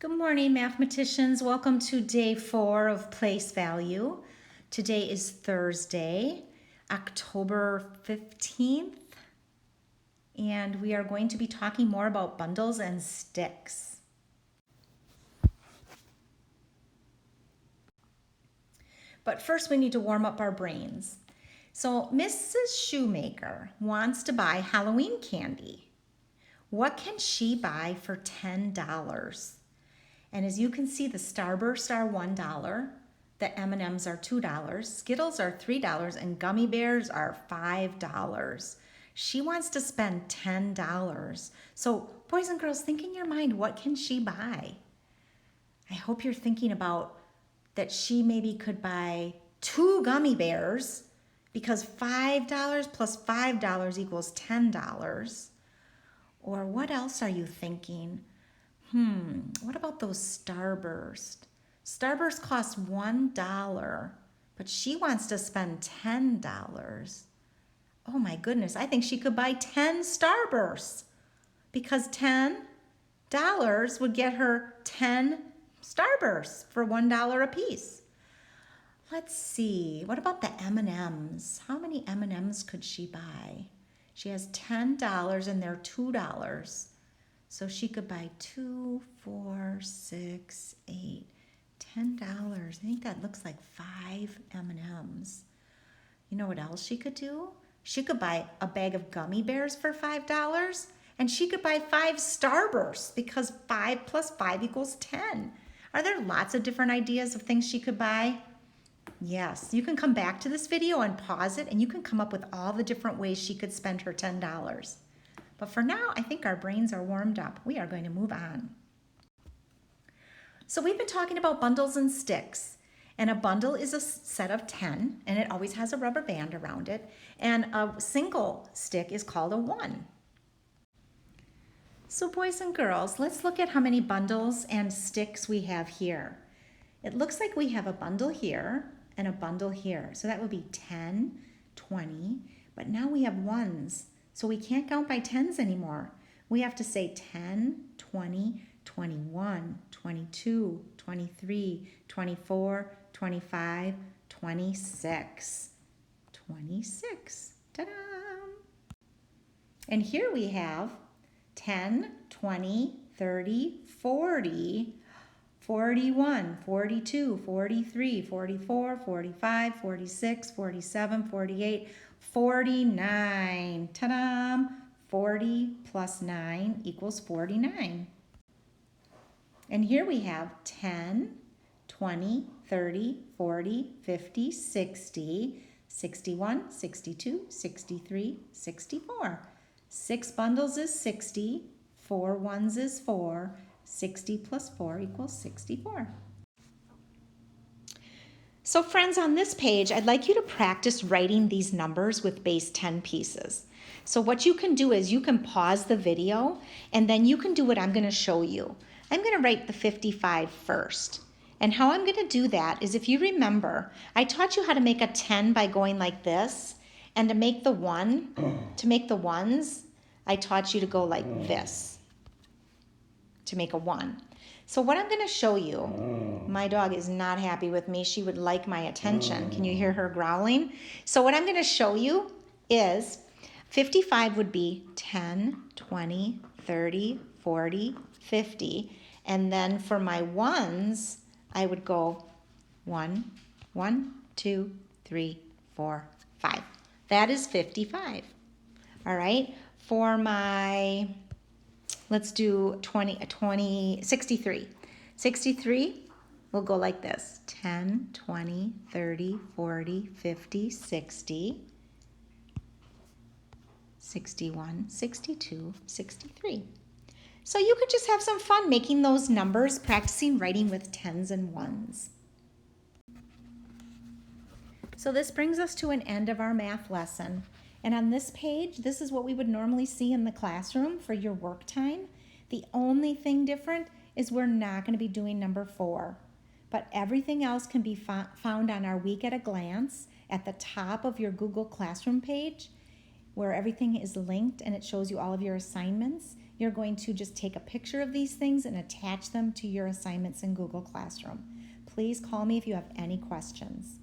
Good morning, mathematicians. Welcome to day 4 of place value. Today is Thursday, October 15th, and we are going to be talking more about bundles and sticks. But first, we need to warm up our brains. So, Mrs. Shoemaker wants to buy Halloween candy. What can she buy for $10? And as you can see, the Starbursts are $1, the M&Ms are $2, Skittles are $3, and gummy bears are $5. She wants to spend $10. So boys and girls, think in your mind, what can she buy? I hope you're thinking about that she maybe could buy 2 gummy bears because $5 plus $5 equals $10. Or what else are you thinking? What about those Starburst? Starburst costs $1, but she wants to spend $10. Oh my goodness, I think she could buy 10 Starbursts because $10 would get her 10 Starbursts for $1 a piece. Let's see, what about the M&Ms? How many M&Ms could she buy? She has $10 and they're $2. So she could buy 2, 4, 6, 8, $10. I think that looks like 5 M&Ms. You know what else she could do? She could buy a bag of gummy bears for $5, and she could buy 5 Starbursts because 5 plus 5 equals 10. Are there lots of different ideas of things she could buy? Yes, you can come back to this video and pause it, and you can come up with all the different ways she could spend her $10. But for now, I think our brains are warmed up. We are going to move on. So we've been talking about bundles and sticks. And a bundle is a set of 10, and it always has a rubber band around it. And a single stick is called a 1. So boys and girls, let's look at how many bundles and sticks we have here. It looks like we have a bundle here and a bundle here. So that would be 10, 20, but now we have ones. So we can't count by tens anymore. We have to say 10, 20, 21, 22, 23, 24, 25, 26. 26. Ta-da! And here we have 10, 20, 30, 40, 41, 42, 43, 44, 45, 46, 47, 48, 49. Ta-da! 40 plus 9 equals 49. And here we have 10, 20, 30, 40, 50, 60, 61, 62, 63, 64. 6 bundles is 60, 4 ones is 4, 60 plus 4 equals 64. So friends, on this page, I'd like you to practice writing these numbers with base 10 pieces. So what you can do is you can pause the video and then you can do what I'm going to show you. I'm going to write the 55 first. And how I'm going to do that is, if you remember, I taught you how to make a 10 by going like this. And to make the ones, I taught you to go like this to make a 1. So what I'm going to show you, my dog is not happy with me. She would like my attention. Can you hear her growling? So what I'm going to show you is 55 would be 10, 20, 30, 40, 50. And then for my ones, I would go 1, 1, 2, 3, 4, 5. That is 55. All right. For my, let's do 63. 63 will go like this. 10, 20, 30, 40, 50, 60, 61, 62, 63. So you could just have some fun making those numbers, practicing writing with 10s and 1s. So this brings us to an end of our math lesson. And on this page, this is what we would normally see in the classroom for your work time. The only thing different is we're not going to be doing number 4. But everything else can be found on our Week at a Glance at the top of your Google Classroom page, where everything is linked and it shows you all of your assignments. you're going to just take a picture of these things and attach them to your assignments in Google Classroom. Please call me if you have any questions.